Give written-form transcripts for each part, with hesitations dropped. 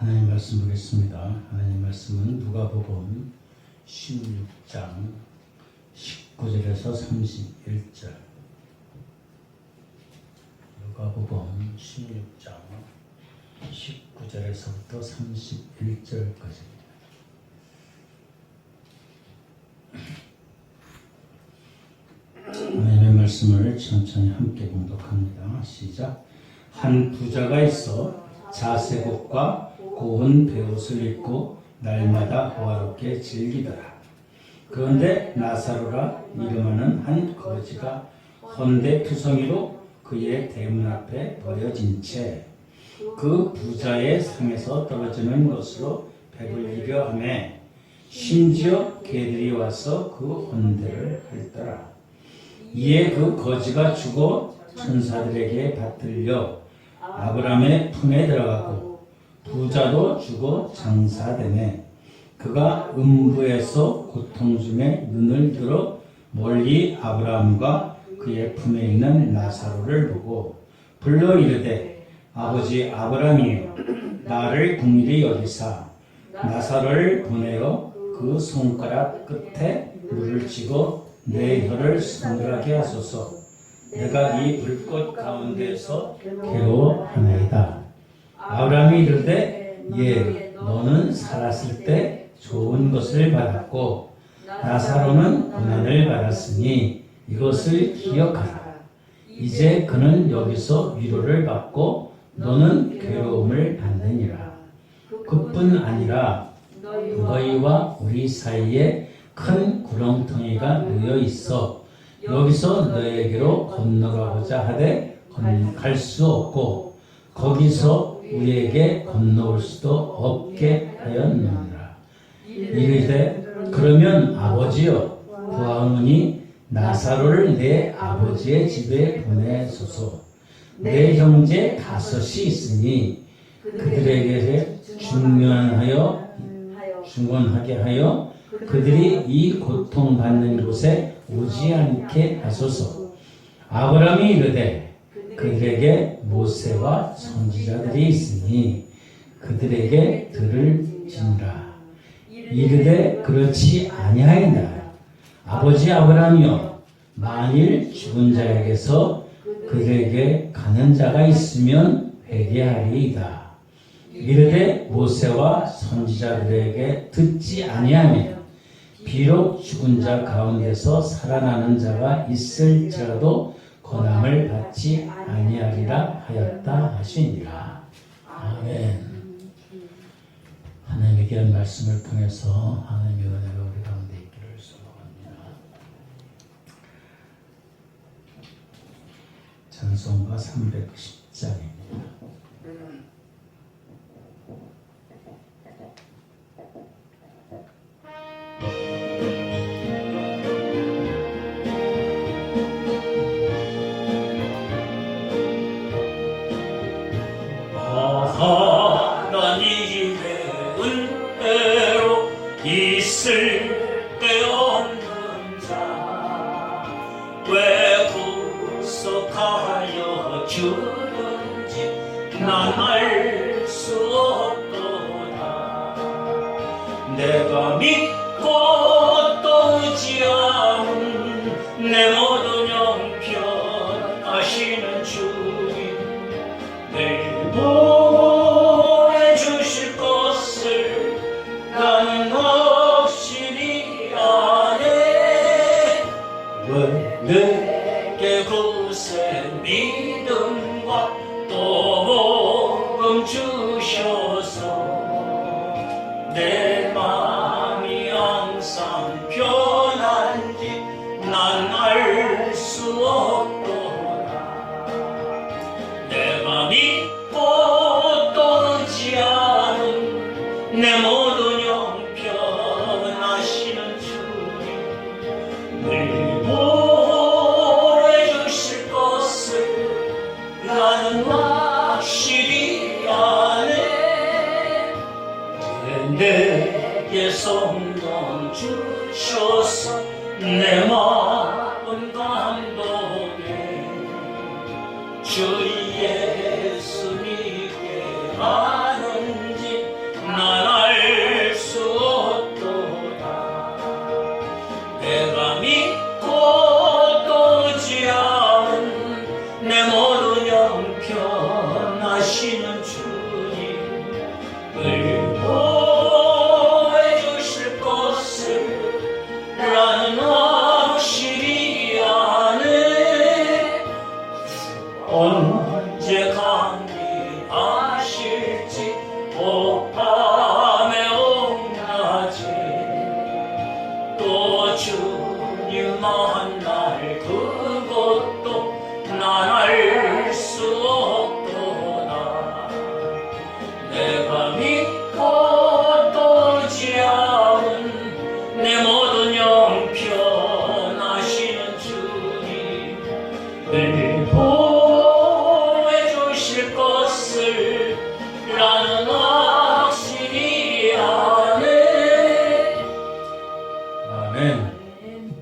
하나님 말씀 보겠습니다. 하나님 말씀은 누가복음 16장 19절에서 31절. 누가복음 16장 19절에서부터 31절까지입니다. 하나님의 말씀을 천천히 함께 공독합니다. 시작. 한 부자가 있어 자색옷과 고운 베옷을 입고 날마다 호화롭게 즐기더라. 그런데 나사로라 이름하는 한 거지가 헌데투성이로 그의 대문 앞에 버려진 채 그 부자의 상에서 떨어지는 것으로 배불리려 하며 심지어 개들이 와서 그 헌데를 핥더라. 이에 그 거지가 죽어 천사들에게 받들려 아브라함의 품에 들어가고 부자도 죽어 장사되매 그가 음부에서 고통 중에 눈을 들어 멀리 아브라함과 그의 품에 있는 나사로를 보고 불러 이르되 아버지 아브라함이여 나를 긍휼히 여기사 나사로를 보내어 그 손가락 끝에 물을 쥐고 내 혀를 서늘하게 하소서. 내가 이 불꽃 가운데서 괴로워하나이다. 아브라함이 이르되 예 너는 살았을 때 좋은 것을 받았고 나사로는 고난을 받았으니 이것을 기억하라. 이제 그는 여기서 위로를 받고 너는 괴로움을 받느니라. 그뿐 아니라 너희와 우리 사이에 큰 구렁텅이가 놓여 있어 여기서 너에게로 건너가고자 하되 갈 수 없고 거기서 우리에게 건너올 수도 없게 하였느니라. 이르되 그러면 아버지여 구하오니 나사로를 내 아버지의 집에 보내소서. 내 형제 5이 있으니 그들에게 중언하게 하여 그들이 이 고통받는 곳에 오지 않게 하소서. 아브라함이 이르되 그들에게 모세와 선지자들이 있으니 그들에게 들을지니라. 이르되 그렇지 아니하이다. 아버지 아브라함이여 만일 죽은 자에게서 그들에게 가는 자가 있으면 회개하리이다. 이르되 모세와 선지자들에게 듣지 아니하며 비록 죽은 자 가운데서 살아나는 자가 있을지라도 권함을 받지 아니하리라 하였다 하시니라. 아멘. 하나님의 귀한 말씀을 통해서 하나님의 은혜가 우리 가운데 있기를 소망합니다. 찬송가 310장입니다. 하나님의 은혜로 있을 데 없는 자 왜 구속하여 주는지 난 알 수 없도다. 내가 믿고 또 의지하는 내 모든 형편 아시는 주님 늘 보내주실 것을 나는 확실히 아네. 왜 내게 굳센 믿음과 또 복음 주셔서 내 마음이 항상 편한지 난 알 수 없도다. 내가 믿고 또 의지하는 내 모든 형편 아시는 주님 늘 보내주실 것을 나는 확실히 아네. 내게 성령 주셔서 내 마음 감동해 주 예수님께 아는지 늘 보호해 주실 것을 나는 확실히 아네. 아멘.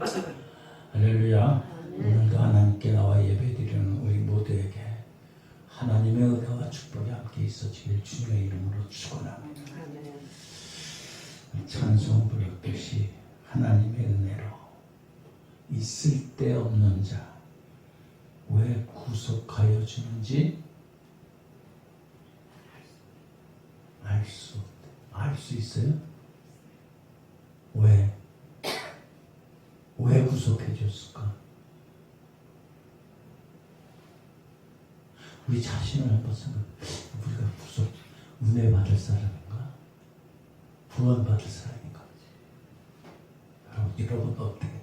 할렐루야. 오늘도 하나님께 나와 예배드리는 우리 모두에게 하나님의 은혜와 축복이 함께 있어지길 주님의 이름으로 축원합니다. 찬송 부르듯이 하나님의 은혜로 있을 데 없는 자 왜 구속하여 주는지 알 수 있어요? 왜 구속해 줬을까? 우리 자신을 한번 생각해. 우리가 은혜 받을 사람인가? 구원 받을 사람인가? 여러분 어떻게?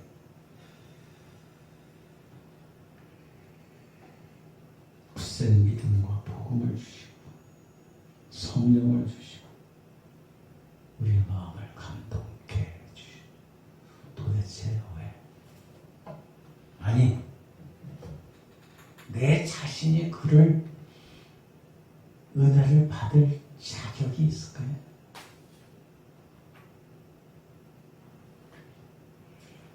굳센 믿음과 복음을 주시고 성령을 주시고 우리 마음을 감동케 해주시고 도대체 왜? 아니 내 자신이 그를 은혜를 받을 자격이 있을까요?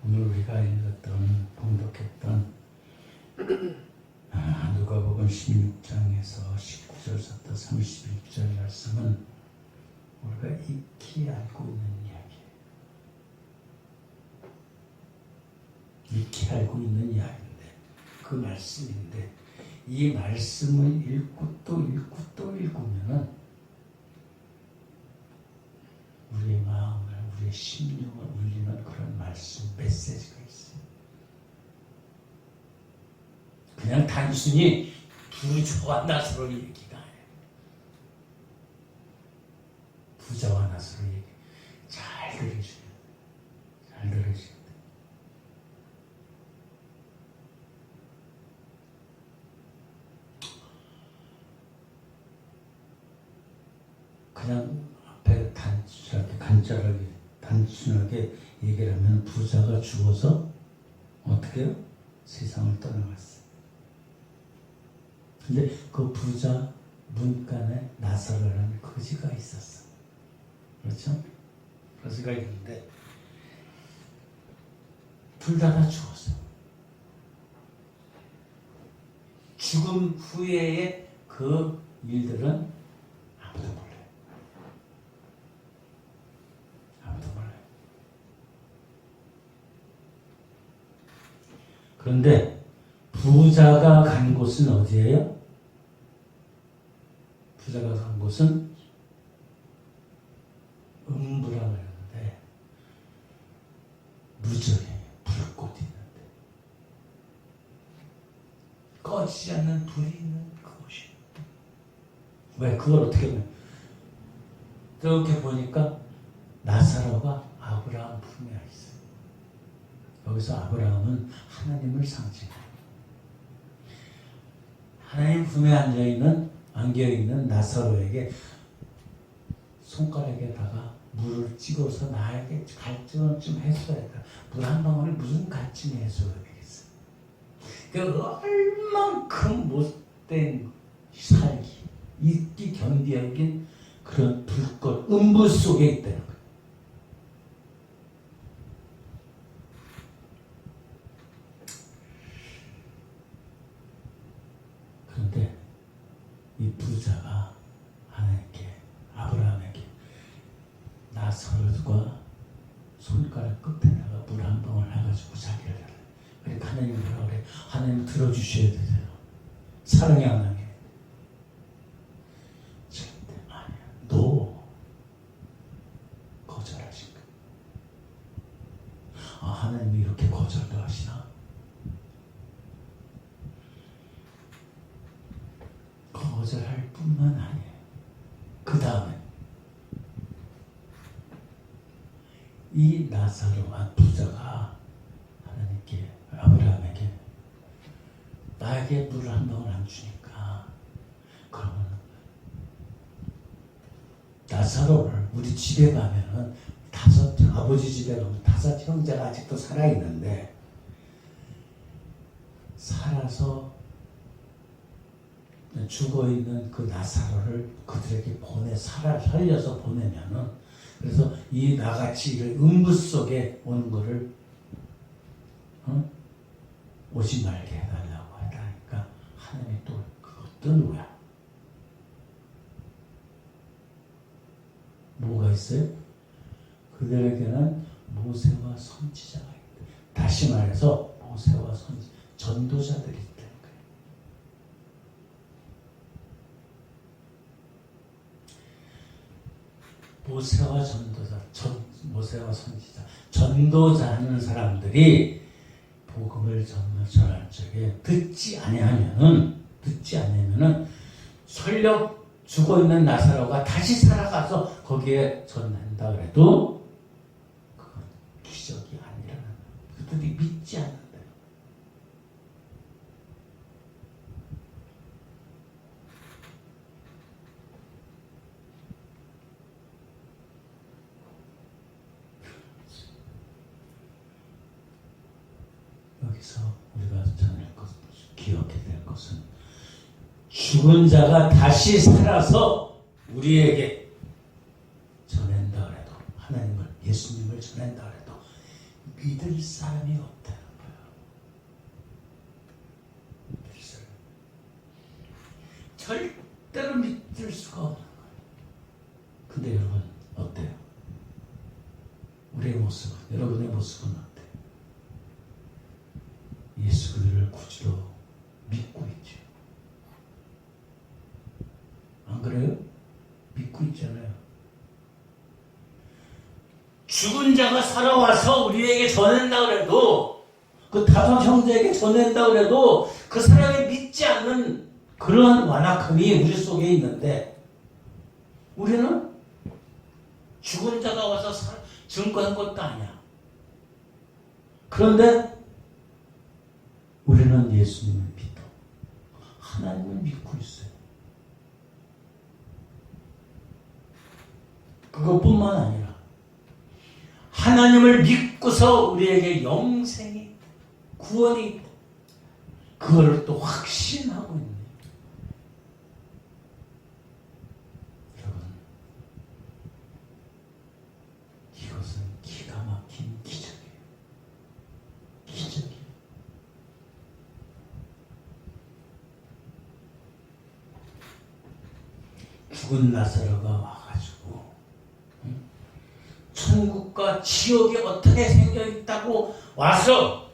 오늘 우리가 읽었던 봉독했던 누가복음 16장에서 19절부터 31절 말씀은 우리가 익히 알고 있는 이야기예요. 익히 알고 있는 이야기인데 그 말씀인데 이 말씀을 읽고 또 읽고 또 읽으면은 우리의 마음을 우리의 심령을 울리는 그런 말씀 메시지가 있어요. 그냥 단순히 부자와 나사로의 얘기가 아니에요. 부자와 나사로의 얘기 잘 들으셔야 돼요. 잘 들으셔야 돼요. 그냥 앞에 단순하게 얘기를 하면 부자가 죽어서 어떻게 해요? 세상을 떠나갔어요. 근데 그 부자 문간에 나사로라는 거지가 있었어. 그렇죠? 거지가 있는데 둘 다 죽었어요. 죽음 후에의 그 일들은 아무도 몰라요. 아무도 몰라요. 그런데 부자가 간 곳은 어디예요? 부자가 간 곳은 음부라고 하는데 무적에 불꽃이 있는데 꺼지지 않는 불이 있는 그곳이. 왜 그걸 어떻게 보면 이렇게 보니까 나사로가 아브라함 품에 있어요. 여기서 아브라함은 하나님을 상징해요. 하나님 품에 안겨있는 나사로에게 손가락에다가 물을 찍어서 나에게 갈증을 좀 해소해라. 물 한 방울이 무슨 갈증이 해소가 되겠어. 그 얼만큼 못된 살기, 잊기 견디하긴 그런 불꽃, 음부 속에 있다는 거예요. 그런데 이 부자가 하나님께 아브라함에게 나사로가 손가락 끝에다가 물 한 방울 해가지고 자기를 달래. 그러니까 하나님이 뭐라 그래? 하나님 들어주셔야 되세요. 사랑의 하나님. 절대 아니야. 너 거절하신 거야. 아, 하나님이 이렇게 거절도 하시나? 거절할 뿐만 아니에요. 그 다음에 이 나사로와 부자가 하나님께 아브라함에게 나에게 물 한 방울 안 주니까 그러면 나사로를 우리 집에 가면은 아버지 집에 가면 5 형제가 아직도 살아있는데 살아서 죽어있는 그 나사로를 그들에게 살려서 보내면은, 그래서 이 나같이 음부 속에 오는 거를 오지 말게 해달라고 하다니까 하나님이 또 그것도 누구야? 뭐가 있어요? 그들에게는 모세와 선지자가 있다. 다시 말해서 모세와 전도자들이 있다는 거예요. 모세와 모세와 선지자, 전도자 하는 사람들이 복음을 전할 적에 듣지 아니하면은 설령 죽어있는 나사로가 다시 살아가서 거기에 전한다 그래도 그건 기적이 아니라는 거예요. 그들이 믿지 않는다. 여기서 우리가 기억해야 될 것은 죽은 자가 다시 살아서 우리에게 전한다 그래도, 하나님을, 예수님을 전한다 그래도 믿을 사람이 없다는 거예요. 믿을 사람. 절대로 믿을 수가 없는 거예요. 근데 여러분 어때요? 우리의 모습은, 여러분의 모습은 어때요? 예수 그들을 구주로 믿고 있죠. 안 그래요? 믿고 있잖아요. 죽은 자가 살아와서 우리에게 전한다 그래도, 그 다섯 형제에게 전한다 그래도 그 사람이 믿지 않는 그러한 완악함이 우리 속에 있는데, 우리는 죽은 자가 와서 증거한 것도 아니야. 그런데 우리는 예수님을 믿어. 하나님을 믿고 있어요. 그것뿐만 아니라 하나님을 믿고서 우리에게 영생이, 구원이 있다. 그걸 또 확신하고 있는. 여러분, 이것은 기가 막힌 기적이에요. 기적이에요. 죽은 나사로가 와가지고 천국과 지옥이 어떻게 생겨있다고 와서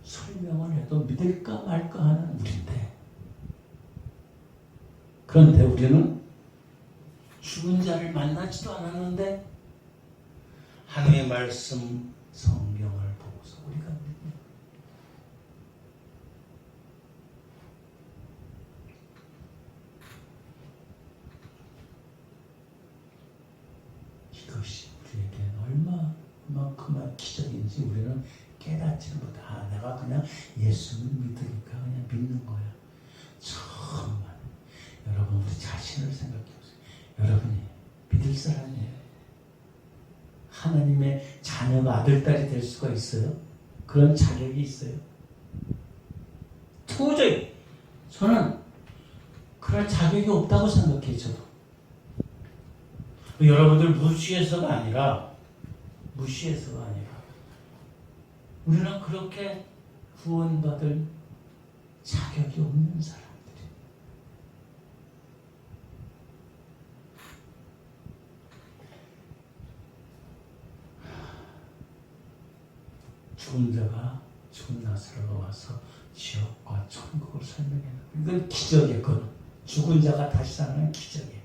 설명을 해도 믿을까 말까 하는 우리인데, 그런데 우리는 죽은 자를 만나지도 않았는데 하나님의 말씀, 성경을 보고서 우리가 믿는, 이것이 우리에게 얼마만큼만 기적인지 우리는 깨닫지 못해. 내가 그냥 예수를 믿으니까 그냥 믿는 거야. 정말 여러분, 우리 자신을 생각해 보세요. 여러분이 믿을 사람이에요. 하나님의 자녀가 아들딸이 될 수가 있어요? 그런 자격이 있어요? 도저히 저는 그럴 자격이 없다고 생각해요. 저도. 여러분들 무시해서가 아니라 우리는 그렇게 구원받을 자격이 없는 사람들이. 죽은 나사로가 와서 지옥과 천국을 설명해요. 이건 기적이에요. 그건 죽은 자가 다시 사는 기적이에요.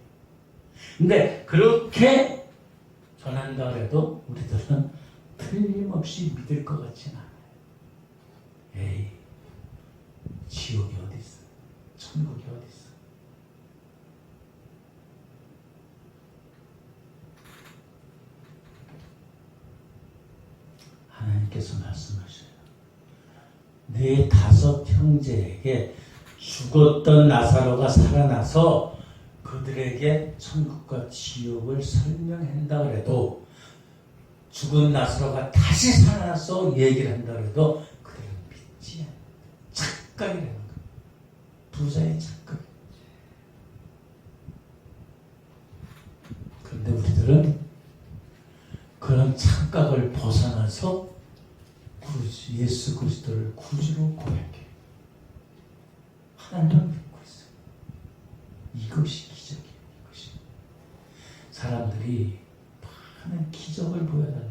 근데 그렇게 전한다 해도 우리들은 틀림없이 믿을 것 같지는 않아요. 에이, 지옥이 어디 있어? 천국이 어디 있어? 하나님께서 말씀하셔요. 네 다섯 형제에게 죽었던 나사로가 살아나서 그들에게 천국과 지옥을 설명한다 그래도, 죽은 나사로가 다시 살아나서 얘기를 한다 그래도 그들은 믿지 않는다. 착각이라는 거예요. 부자의 착각. 그런데 우리들은 그런 착각을 벗어나서 예수 그리스도를 구주로 고백해. 하나님을 믿고 있어요. 이것이 기적이에요. 이것이. 사람들이 많은 기적을 보여달라.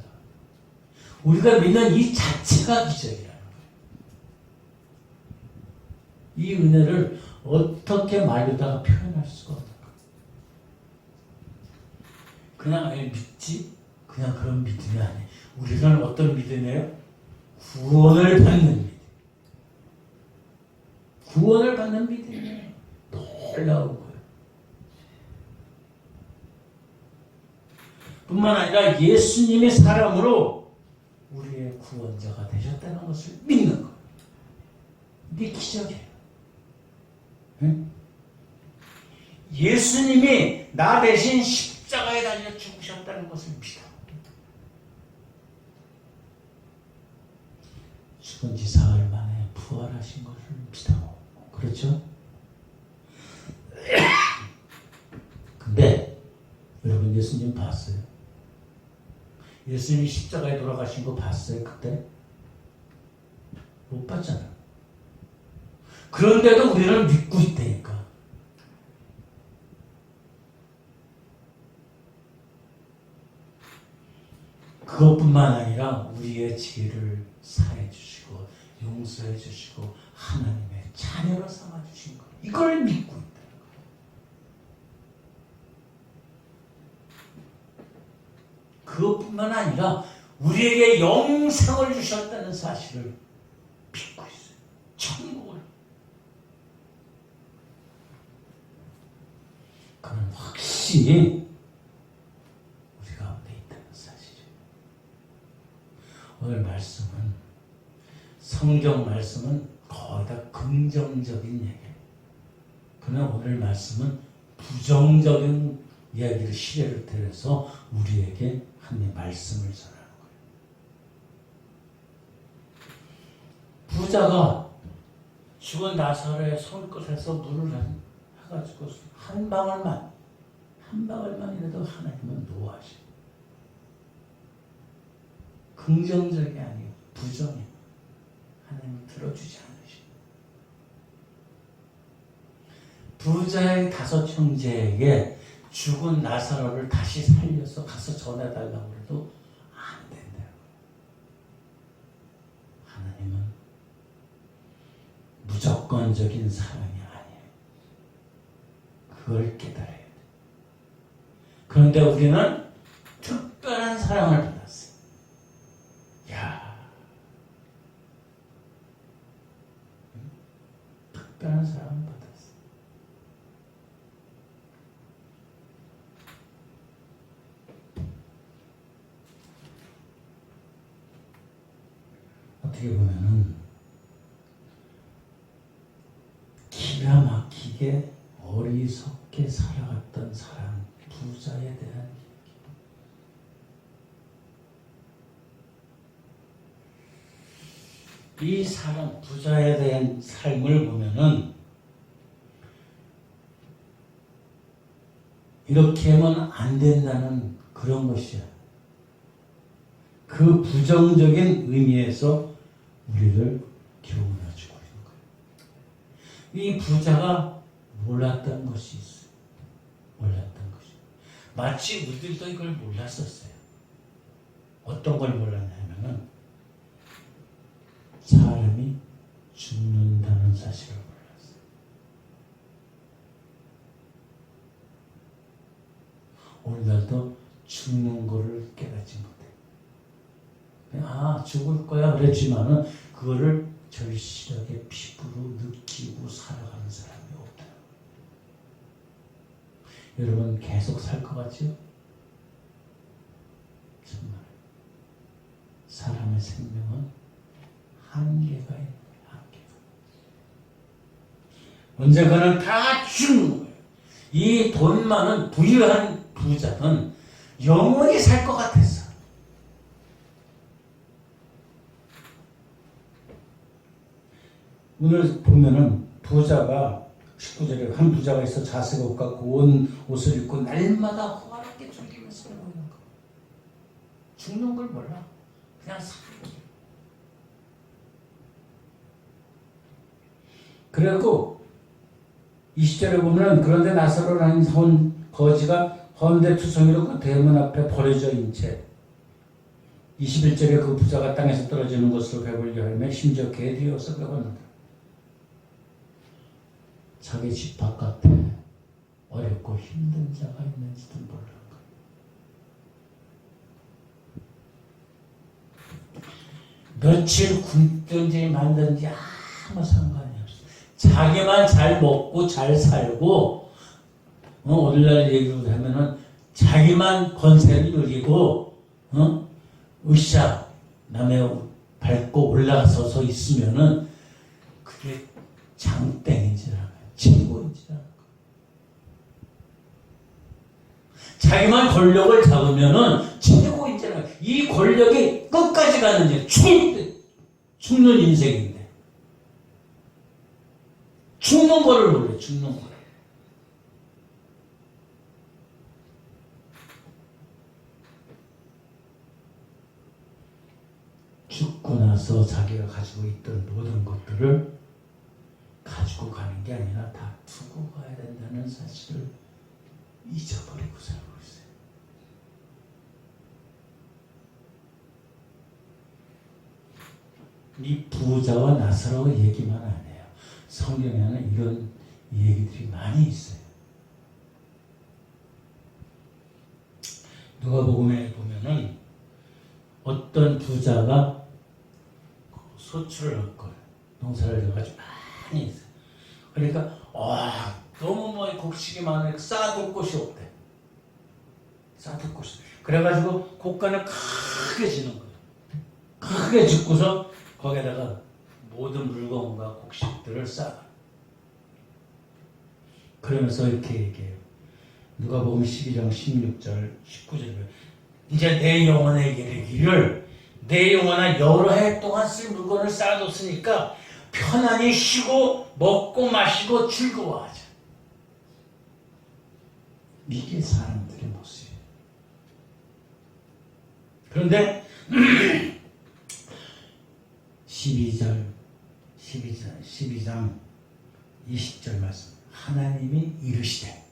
우리가 믿는 이 자체가 기적이라는 거예요. 이 은혜를 어떻게 말로다가 표현할 수가 없는 거예요. 그냥 믿지? 그냥 그런 믿음이 아니에요. 우리는 어떤 믿음이에요? 구원을 받는 믿음. 구원을 받는 믿음이에요. 놀라운 거예요. 뿐만 아니라 예수님의 사람으로 우리의 구원자가 되셨다는 것을 믿는 거예요. 이게 기적이에요. 응? 예수님이 나 대신 십자가에 달려 죽으셨다는 것을 믿어. 죽은 지 사흘 만에 부활하신 것을 믿어. 그렇죠? 근데 여러분 예수님 봤어요? 예수님이 십자가에 돌아가신 거 봤어요? 그때? 못 봤잖아. 그런데도 우리는 믿고 있다니까. 그것뿐만 아니라 우리의 죄를 사해 주시고 용서해 주시고 하나님의 자녀로 삼아 주신 것, 이걸 믿고 있다는 거예요. 그것뿐만 아니라 우리에게 영생을 주셨다는 사실을 믿고 있어요. 천국을. 그건 확실히 우리 가운데 있다는 사실이죠. 오늘 말씀은, 성경 말씀은 거의 다 긍정적인 얘기예요. 그러나 오늘 말씀은 부정적인 이야기를 시대를 들여서 우리에게 하나님의 말씀을 전하는 거예요. 부자가 죽은 나사로의 손끝에서 물을 해가지고 한 방울만이라도 하나님은 노하셔. 긍정적이 아니고 부정이에요. 하나님은 들어주지 않으시고. 부자의 5 형제에게 죽은 나사로를 다시 살려서 가서 전해달라고 해도 안 된다고. 하나님은 무조건적인 사랑이 아니에요. 그걸 깨달아야 돼. 그런데 우리는 특별한 사랑을 받았어요. 특별한 사랑을 받았어요. 어떻게 보면은 기가 막히게 어리석게 살아갔던 사람, 부자에 대한 이 사람, 부자에 대한 삶을 보면은 이렇게 하면 안 된다는 그런 것이야. 그 부정적인 의미에서 우리를 교훈해주고 있는 거예요. 이 부자가 몰랐던 것이 있어요. 몰랐던 것이. 마치 우리들도 이걸 몰랐었어요. 어떤 걸 몰랐냐면은 사람이 죽는다는 사실을 몰랐어요. 오늘날도 죽는 거를 깨닫지 못해요. 죽을 거야 그랬지만은 그거를 절실하게 피부로 느끼고 살아가는 사람이 없다. 여러분 계속 살 것 같죠? 정말 사람의 생명은 한계가 있는 거예요. 한계가. 언젠가는 다 죽는 거예요. 이 돈 많은 부유한 부자는 영원히 살 것 같았어. 오늘 보면은 부자가 19절에 한 부자가 있어 자색 옷 같고 온 옷을 입고 날마다 호화롭게 즐기면서 먹는 거. 죽는 걸 몰라. 그냥 살기. 그리고 20절에 보면 그런데 나사로라는 거지가 헌데투성이로 그 대문 앞에 버려져 있는 채 21절에 그 부자가 땅에서 떨어지는 것으로 배불리 하며 심지어 개되어서 배웠는다. 자기 집 바깥에 어렵고 힘든 자가 있는지도 몰라. 며칠 굶든지 말든지 아무 상관이 없어. 자기만 잘 먹고 잘 살고 오늘날 얘기로 하면은 자기만 권세를 누리고 으쌰 남의 밟고 올라서서 있으면은 그게 장땡인지라 최고인지라. 자기만 권력을 잡으면은 최고인지라. 이 권력이 끝까지 가는 죽는 인생인데 죽는 거를 몰래 죽는 거. 죽고 나서 자기가 가지고 있던 모든 것들을 가지고 가는 게 아니라 다 두고 가야 된다는 사실을 잊어버리고 살고 있어요. 이 부자와 나사로 얘기만 안 해요. 성경에는 이런 얘기들이 많이 있어요. 누가복음에 보면은 어떤 부자가 소출을 얻고 농사를 져가지고 많이 있어요. 그러니까 너무 곡식이 많으니까 쌓아둘 곳이 없대. 쌓아둘 곳이. 그래가지고 곡간을 크게 지는 거예요. 크게 짓고서 거기에다가 모든 물건과 곡식들을 쌓아. 그러면서 이렇게 얘기해요. 누가복음 12장 16절 19절에 이제 내 영혼에게 이르기를 내 영혼아 여러 해 동안 쓸 물건을 쌓아뒀으니까 편안히 쉬고 먹고 마시고 즐거워하자. 이게 사람들의 모습이에요. 그런데 12장 20절 말씀 하나님이 이르시되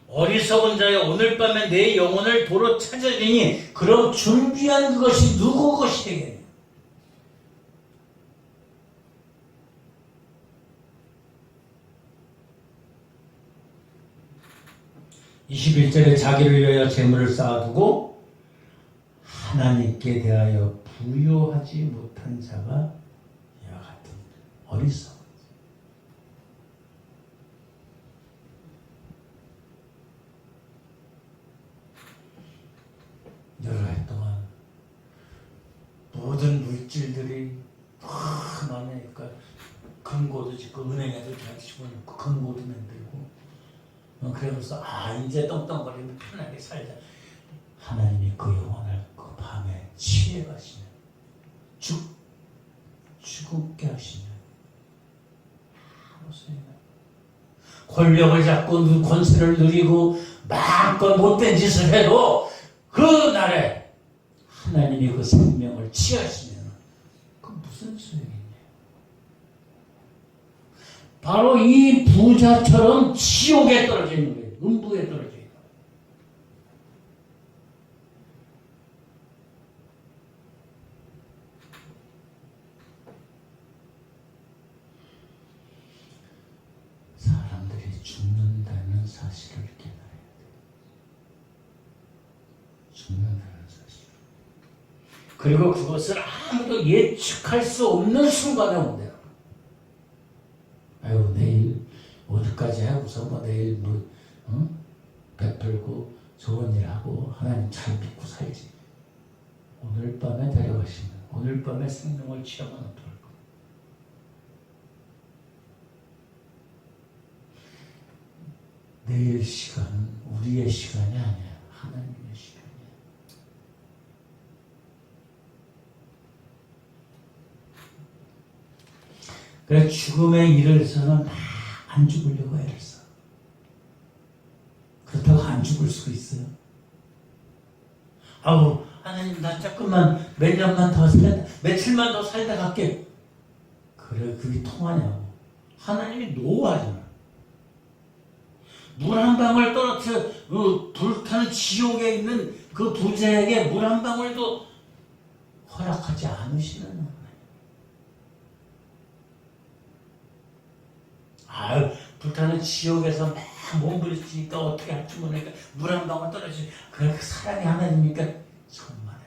어리석은 자여 오늘 밤에 내 영혼을 도로 찾으리니 그럼 준비한 그것이 누구 것이 되겠냐. 21절에 자기를 위하여 재물을 쌓아두고 하나님께 대하여 부요하지 못한 자가 이와 같은 어리석은 여러 해 동안 모든 물질들이 많으니까 금고도 짓고 은행에도 잘 집어넣고 금고도 만들고 그러면서 이제 떵떵거리면 편하게 살자. 하나님이 그 영혼을 그 밤에 취해 가시면 죽게 하시면 아무 소용이 권력을 잡고 권세를 누리고 마음껏 못된 짓을 해도 그 날에 하나님이 그 생명을 취하시면 그 무슨 소용이냐. 바로 이 부자처럼 지옥에 떨어져 있는 거예요. 음부에 떨어져 있는 거예요. 사람들이 죽는다는 사실을 깨달아야 돼요. 죽는다는 사실. 그리고 그것을 아무도 예측할 수 없는 순간에 온대요. 아유 내일 어디까지 하고서 내일 베풀고 좋은 일 하고 하나님 잘 믿고 살지. 오늘 밤에 데려가시면 오늘 밤에 생명을 취하면 어떨까? 내일 시간은 우리의 시간이 아니야. 하나님의 시간이야. 그래서 죽음에 이르러서는 다 안 죽으려고 애를 써. 그렇다고 안 죽을 수 있어요? 아우, 하나님 나 조금만 몇 년만 더 살다, 며칠만 더 살다 갈게. 그래, 그게 통하냐고. 하나님이 노하잖아. 물 한 방울 떨어뜨려 불타는 지옥에 있는 그 부자에게 물 한 방울도 허락하지 않으시는 하나님. 아유, 불타는 지옥에서 막 몸부림치니까 어떻게 할 줄 모르니까 물 한 방울 떨어지지. 그래, 그 사랑이 하나님이니까 정말에.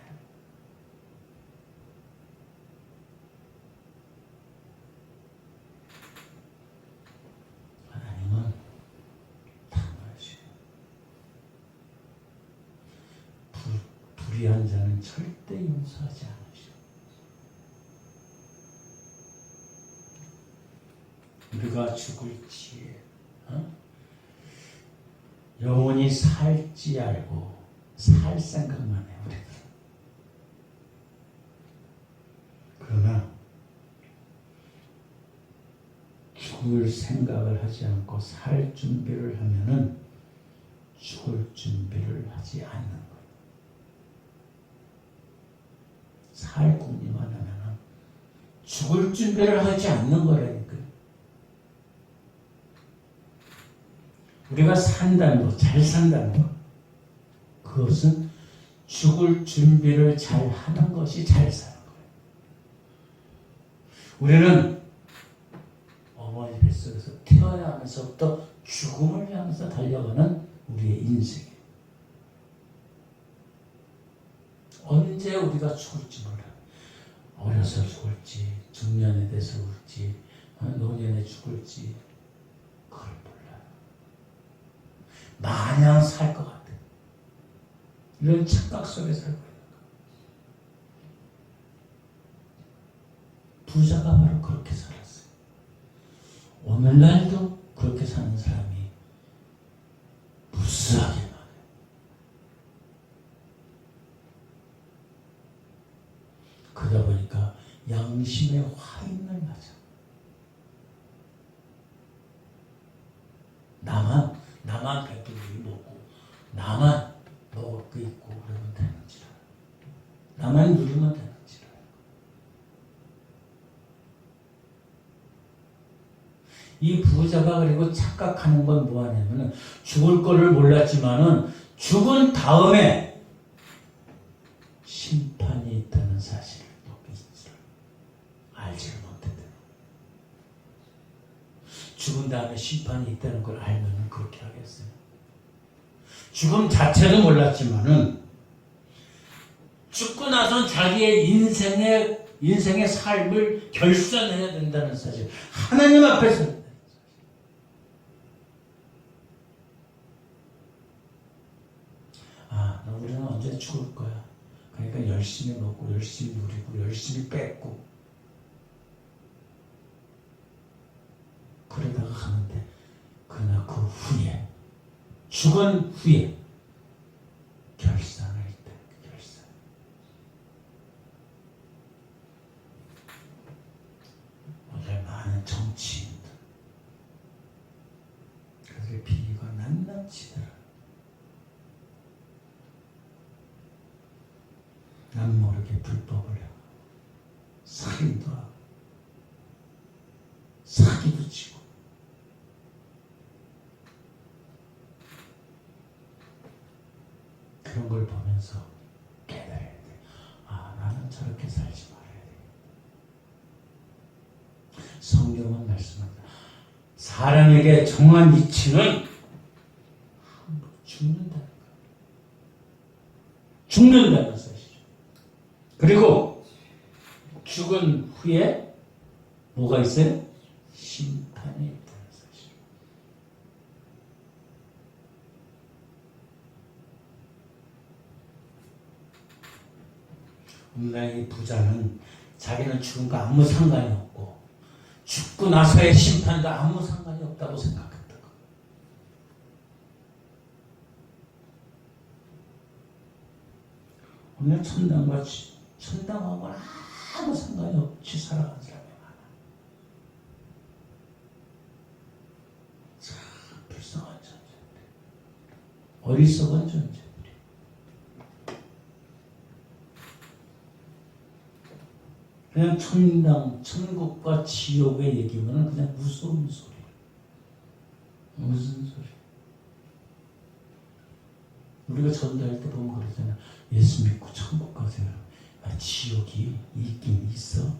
하나님은 단호하시고 불의한 자는 절대 용서하지 않으시고 우리가 죽을지 영원히 살지 알고 살 생각만 해 우리들. 그러나 죽을 생각을 하지 않고 살 준비를 하면은 죽을 준비를 하지 않는 거예요. 살 궁리만 하면은 죽을 준비를 하지 않는 거라니까요. 우리가 산다는 것, 잘 산다는 것, 그것은 죽을 준비를 잘 하는 것이 잘 사는 거예요. 우리는 어머니 뱃속에서 태어나면서부터 죽음을 향해서 달려가는 우리의 인생이에요. 언제 우리가 죽을지 몰라요. 어려서 죽을지, 중년에 돼서 죽을지, 노년에 죽을지 그걸 몰라요. 마냥 살 것 같아요. 이런 착각 속에 살고 있는 거예요. 부자가 바로 그렇게 살았어요. 오늘날도 그렇게 사는 사람이 무수하게 많아요. 그러다 보니까 양심의 화인을 맞아. 나만 배불리 먹고 나만 먹을 거 있고 그러면 되는지라. 나만 누리면 되는지라. 이 부자가 그리고 착각하는 건 뭐하냐면은 죽을 거를 몰랐지만은 죽은 다음에 심판이 있다는 사실을 또 알지를 못했대요. 죽은 다음에 심판이 있다는 걸 알면은 그렇게 하겠어요. 죽음 자체도 몰랐지만은 죽고 나선 자기의 인생의 삶을 결산해야 된다는 사실. 하나님 앞에서 우리는 언제 죽을 거야. 그러니까 열심히 먹고 열심히 누리고 열심히 뺏고 그러다가 가는데 그러나 그 후에 죽은 후에 결산을 했다. 결산. 오늘 많은 정치인들 그들의 비리가 낱낱이더라. 남 모르게 불법을 하고 살인도 하고 사기도 치고 그런 걸 보면서 깨달아야 돼. 나는 저렇게 살지 말아야 돼. 성경은 말씀합니다. 사람에게 정한 이치는 죽는다는 거예요. 죽는다는 사실이죠. 그리고 죽은 후에 뭐가 있어요? 심판이 있다는 사실. 오늘날 이 부자는 자기는 죽은 거 아무 상관이 없고 죽고 나서의 심판도 아무 상관이 없다고 생각했다고. 오늘 천당과 천당하고는 아무 상관이 없이 살아가는 사람이 많아. 어리석은 존재들이. 그냥 천국과 지옥의 얘기면 그냥 무서운 소리. 무슨 소리? 우리가 전도할 때 보면 그러잖아. 예수 믿고 천국 가세요. 아, 지옥이 있긴 있어.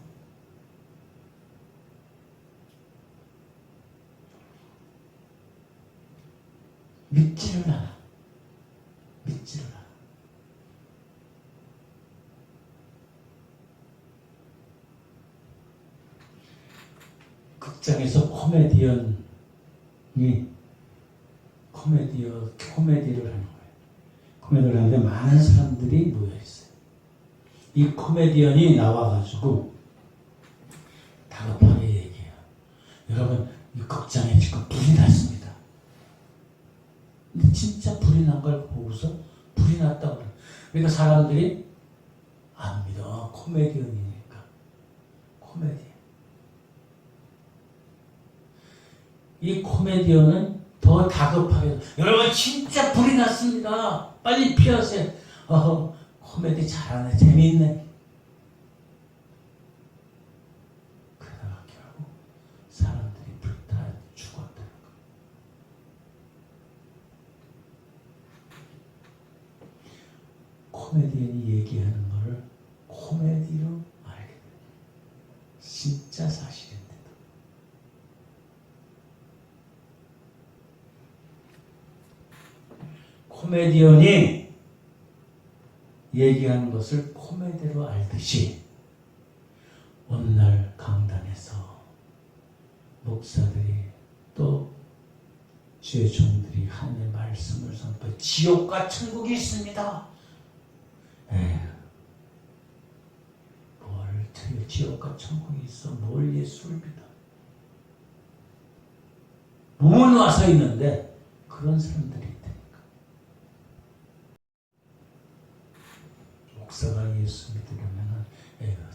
믿지를 않아. 믿지를 않아. 극장에서 코미디를 하는 거예요. 코미디를 하는데 많은 사람들이 모여있어요. 이 코미디언이 나와가지고 다급하게 얘기해요. 여러분, 이 극장에 지금 불이 났습니다. 근데 진짜 불이 난 걸 보고서 불이 났다고 그래요. 그러니까 사람들이 안 믿어. 코미디언이니까. 코미디언. 이 코미디언은 더 다급하게 여러분 진짜 불이 났습니다. 빨리 피하세요. 코미디 잘하네. 재미있네. 그러다가 결국 사람들이 불타 죽었다는 거예요. 코미디언이 얘기하는 거를 코미디로 알게 돼요. 진짜 사실인데도. 코미디언이 얘기하는 것을 코미디로 알듯이 어느 날 강단에서 목사들이 또 주의 종들이 하나님의 말씀을 선포해 지옥과 천국이 있습니다. 뭘 지옥과 천국이 있어? 뭘 예수를 믿어? 몸은 와서 있는데 그런 사람들이 있다니까. 목사가 예수 믿으려면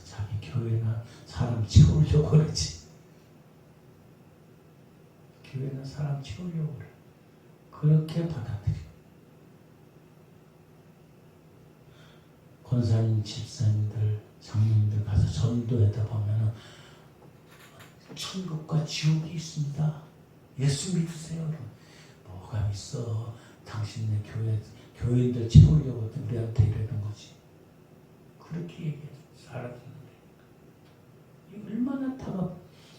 자기 교회나 사람 채우려고 그러지. 교회나 사람 채우려고 그래. 그렇게 받아들여. 권사님, 집사님들, 장로님들 가서 전도하다 보면은 천국과 지옥이 있습니다. 예수 믿으세요. 뭐가 있어? 당신네 교인들 채우려고 우리한테 이러는 거지. 그렇게 얘기해. 살아듣는데. 이 얼마나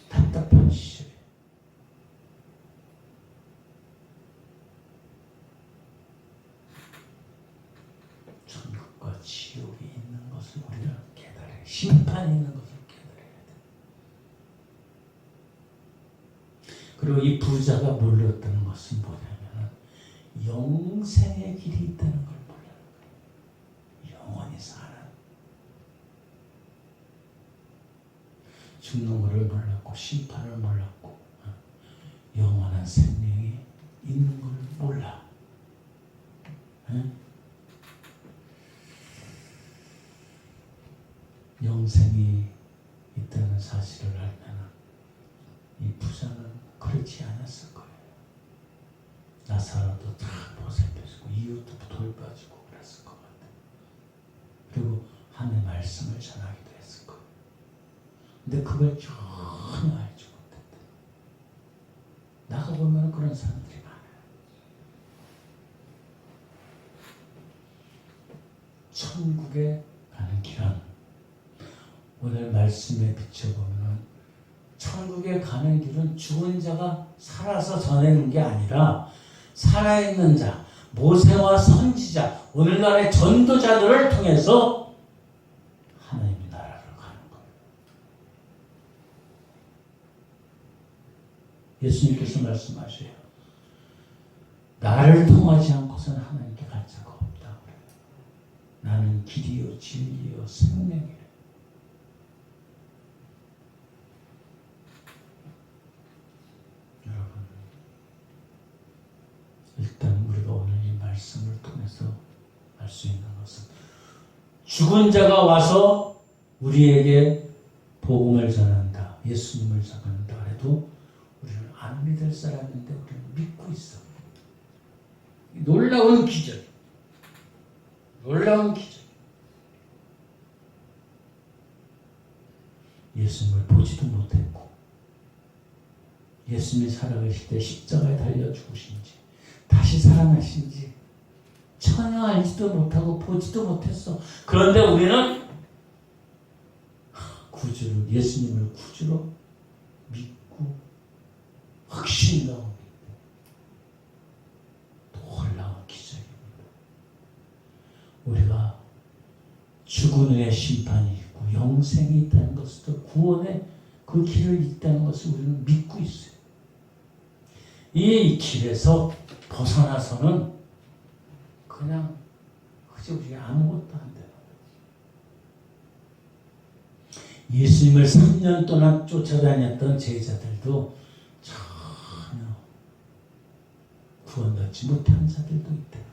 답답한 시절이야. 천국과 지옥이 있는 것을 우리는 깨달아야 돼. 심판이 있는 것을 깨달아야 돼. 그리고 이 부자가 몰랐다는 것은 뭐냐면 영생의 길이 있다는 걸 몰라요. 영원히 사는. 죽는 것을 몰랐고 심판을 몰랐고 영원한 생명이 있는 걸 몰라. 영생이 있다는 사실을 알면 이 부자는 그렇지 않았을 거예요. 나사로도 다 보살펴주고 이웃도 돌봐주고 그랬을 것 같아요. 그리고 하나님의 말씀을 전하기도 했을 거예요. 근데 그걸 전혀 알지 못했다. 나가보면 그런 사람들이 많아요. 천국에 가는 길은 오늘 말씀에 비춰보면 천국에 가는 길은 죽은 자가 살아서 전하는 게 아니라 살아있는 자, 모세와 선지자, 오늘날의 전도자들을 통해서 하나님의 나라를 가는 거예요. 예수님께서 말씀하셔요. 나를 통하지 않고서는 하나님께 갈 자가 없다. 나는 길이요 진리요 생명이래. 여러분, 일단 우리가 오늘 이 말씀을 통해서 알 수 있는 것은 죽은 자가 와서 우리에게 복음을 전한다, 예수님을 전한다 해도 우리는 안 믿을 사람인데 우리는 믿고 있어. 놀라운 기적. 놀라운 기적. 예수님을 보지도 못했고 예수님이 살아계실 때 십자가에 달려 죽으신지 다시 살아나신지 전혀 알지도 못하고 보지도 못했어. 그런데 우리는 구주를, 예수님을 구주로 믿고 확신 가운데 놀라운 기적입니다. 우리가 죽은 후에 심판이 있고 영생이 있다는 것을, 또 구원의 그 길을 있다는 것을 우리는 믿고 있어요. 이 길에서 벗어나서는 그냥 그저 우리가 아무것도 안 되는 거예요. 예수님을 3년 동안 쫓아다녔던 제자들도 전혀 구원받지 못한 자들도 있다는 거예요.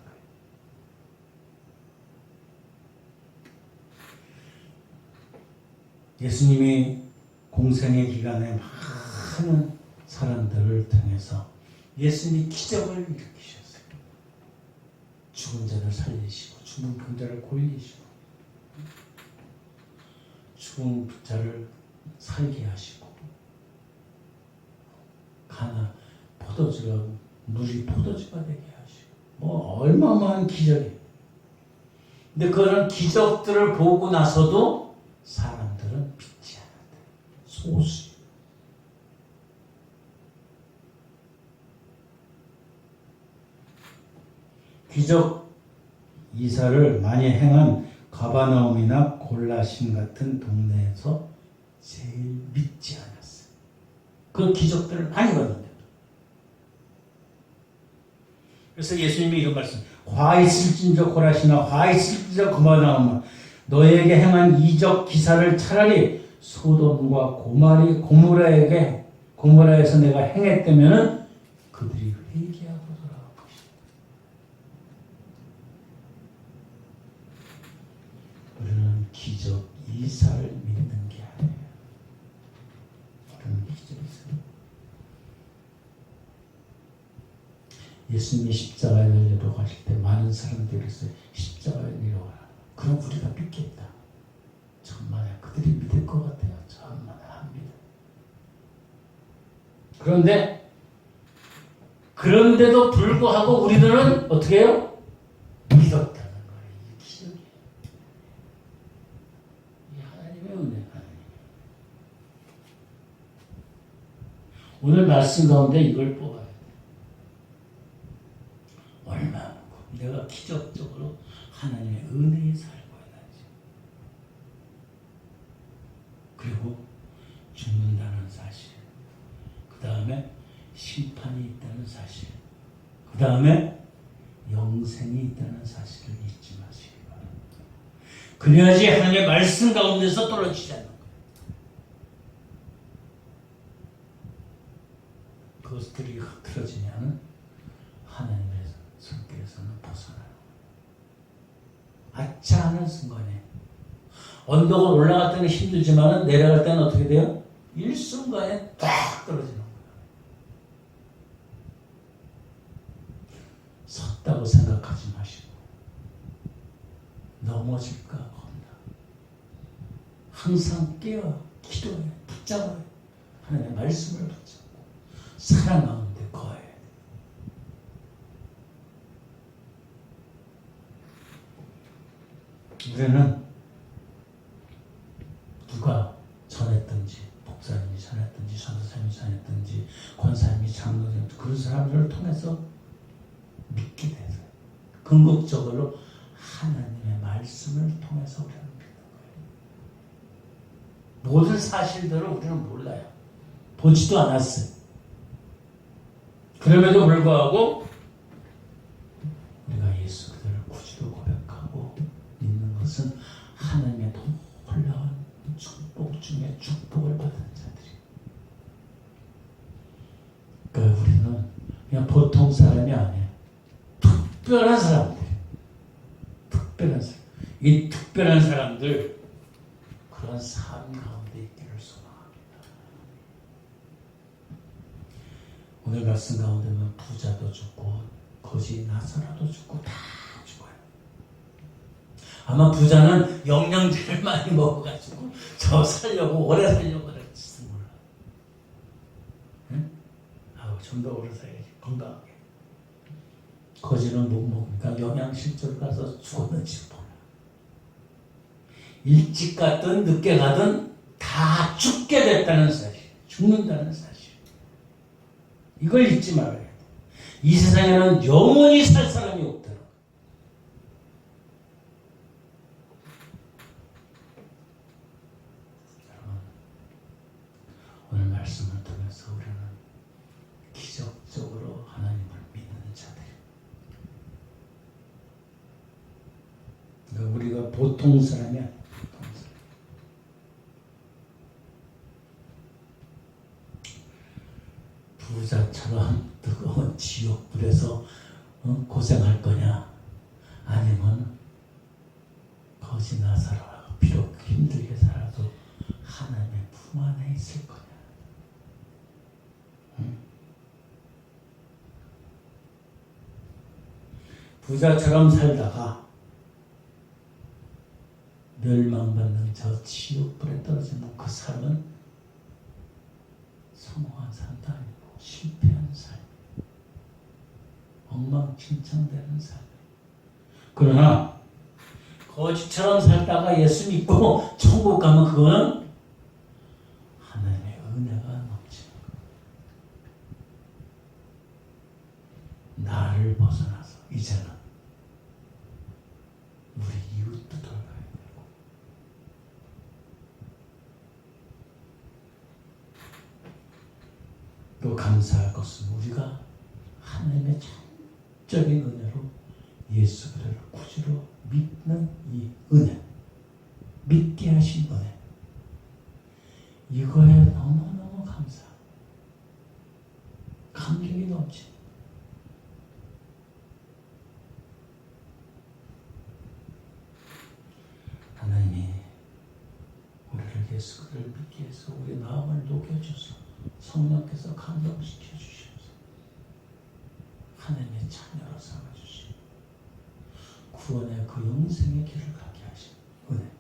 예수님이 공생의 기간에 많은 사람들을 통해서 예수님이 기적을 일으키셨어요. 죽은 자를 살리시고 죽은 병자를 고일리시고 죽은 자를 살게 하시고 가나 포도주가 물이 포도주가 되게 하시고 뭐 얼마만한 기적이에요. 근데 그런 기적들을 보고 나서도 사람들은 믿지 않았다. 소수. 기적 이사를 많이 행한 가버나움이나 골라신 같은 동네에서 제일 믿지 않았어요. 그 기적들을 많이 봤는데. 그래서 예수님이 이런 말씀, 화 있을진저 골라시나 화 있을진저 가버나움아, 너에게 행한 이적 기사를 차라리 소돔과 고모라에서 내가 행했다면은 그들이 회개하고 돌아올 것이다. 우리는 기적 이사를 믿는 게 아니에요. 우리는 기적 이사. 예수님이 십자가에 내려 가실 때 많은 사람들이 그랬어요. 십자가에 내려가라. 그럼 우리가 믿겠다. 천만에 그들이 믿을 것 같아요. 천만에 안 믿어. 그런데도 불구하고 우리들은 어떻게 해요? 믿었다는 거예요. 이게 기적이에요. 이 하나님의 은혜. 오늘 말씀 가운데 이걸 뽑아야 돼. 얼마나 내가 기적적으로 하나님의 은혜에 살고 있는지, 그리고 죽는다는 사실, 그 다음에 심판이 있다는 사실, 그 다음에 영생이 있다는 사실을 잊지 마시기 바랍니다. 그래야지 하나님의 말씀 가운데서 떨어지지 않는 거예요. 그것들이 흐트러지면 하나님의 손길에서는 벗어나요. 아차 하는 순간에 언덕을 올라갈 때는 힘들지만 내려갈 때는 어떻게 돼요? 일순간에 딱 떨어지는 거예요. 섰다고 생각하지 마시고 넘어질까 겁니다. 항상 깨어 기도해, 붙잡아요. 하나님의 말씀을 붙잡고 사랑 가운데 거해야 돼요. 우리는 누가 전했든지, 목사님이 전했든지, 전도사님이 전했든지, 권사님이 장로님, 그런 사람들을 통해서 믿게 돼서 궁극적으로 하나님의 말씀을 통해서 우리는 믿는 거예요. 모든 사실들을 우리는 몰라요. 보지도 않았어요. 그럼에도 불구하고 우리가 예수 그들을 구주로 고백하고 믿는 것은 하나님의 놀라운 축복 중에 축복을 받은 자들이. 그러니까 우리는 그냥 보통 사람이 아니에요. 특별한 사람들. 특별한 사람. 이 특별한 사람들, 그런 삶 가운데 있기를 소망합니다. 오늘 말씀 가운데는 부자도 죽고 거지 나서라도 죽고 다 죽어요. 아마 부자는 영양제를 많이 먹어가지고 저 살려고 오래 살려고 그랬을지 몰라. 응? 좀 더 오래 살야지 건강하게. 거지는 못 먹으니까 영양실조 가서 죽었는지 몰라. 일찍 갔든 늦게 가든 다 죽게 됐다는 사실, 죽는다는 사실. 이걸 잊지 말아야 돼. 이 세상에는 영원히 살 사람이 없더라. 여러분, 오늘 말씀을 통해서 우리는 기적적으로 하나님을 믿는 자들입니다. 그러니까 우리가 보통 사람이 아니야. 보통 사람. 부자처럼 뜨거운 지옥불에서 고생할 거냐? 아니면 거지 나사로라고 비록 힘들게 살아도 하나님의 품 안에 있을 거냐? 응? 부자처럼 살다가 멸망받는 저 지옥불에 떨어지는 그 삶은 성공한 삶도 아니고 실패한 삶, 엉망진창되는 삶. 그러나 거지처럼 살다가 예수 믿고 천국 가면 그거는 하나님의 은혜가 넘치는 거예요. 나를 벗어나서 이제는 우리 이웃도 돌봐야 되고, 또 감사할 것은 우리가 하나님의 전적인 은혜로 예수 그리스도를 구주로 믿는 이 은혜, 믿게 하신 은혜, 이거에 너무너무 감격이 넘치. 하나님이 우리를 예수 그리스도를 믿게 해서 우리 마음을 녹여줘서 성령께서 감동시켜 주셔서 하나님의 자녀로 삼아주시고 구원의 그 영생의 길을 가게 하신 은혜.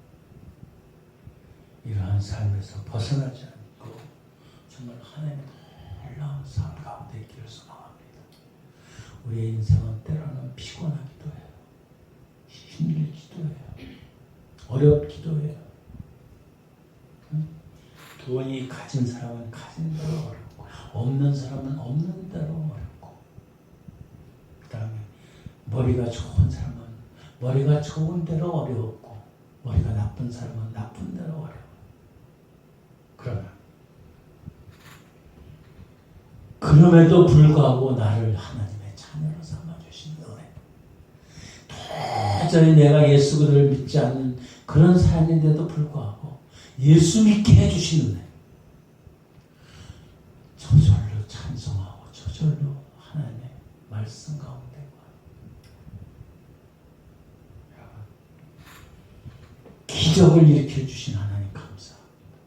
이러한 삶에서 벗어나지 않고 정말 하나님의 놀라운 삶 가운데 있기를 소망합니다. 우리의 인생은 때로는 피곤하기도 해요. 힘들기도 해요. 어렵기도 해요. 돈이 가진 사람은 가진 대로 어렵고, 없는 사람은 없는 대로 어렵고, 그 다음에 머리가 좋은 사람은 머리가 좋은 대로 어려웠고, 머리가 나쁜 사람은 나쁜 대로 어려워. 그러나 그럼에도 불구하고 나를 하나님의 자녀로 삼아주신 은혜, 도저히 내가 예수 그리스도를 믿지 않는 그런 삶인데도 불구하고 예수 믿게 해주신 은혜, 저절로 찬송하고 저절로 하나님의 말씀 가운데 기적을 일으켜 주신 하나님 감사합니다.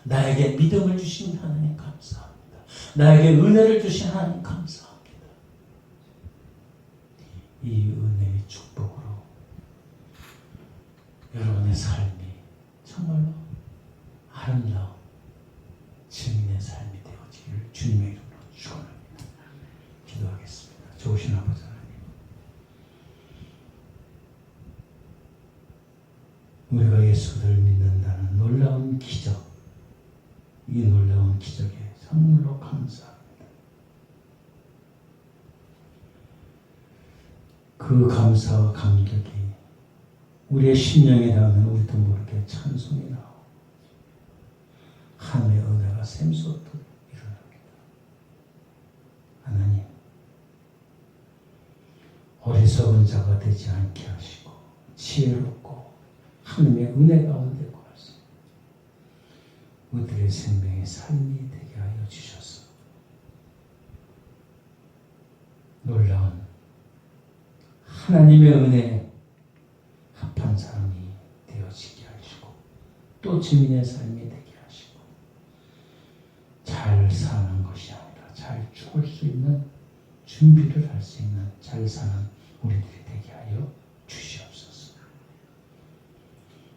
나에게 믿음을 주신 하나님 감사합니다. 나에게 은혜를 주신 하나님 감사합니다. 이 은혜의 축복으로 여러분의 삶이 정말로 아름다운 증인의 삶이 되어지기를 주님의 이름으로 축원합니다. 기도하겠습니다. 좋으신 아버지 하나님, 우리가 예수를 믿는다는 놀라운 기적, 이 놀라운 기적에 선물로 감사합니다. 그 감사와 감격이 우리의 심령에 닿으면 우리도 모르게 찬송이 나오고 하나님의 은혜가 샘솟도록 일어납니다. 하나님, 어리석은 자가 되지 않게 하시고 지혜롭고 하나님의 은혜 가운데 거하소 우리들의 생명의 삶이 되게 하여 주셔서 놀라운 하나님의 은혜에 합한 사람이 되어지게 하시고 또 증인의 삶이 되게 하시고 잘 사는 것이 아니라 잘 죽을 수 있는 준비를 할 수 있는 잘 사는 우리들이 되게 하여 주시옵소서.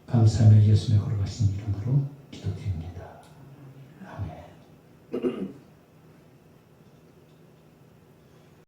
감사하며 예수님의 걸어가신 이름으로 기도드립니다.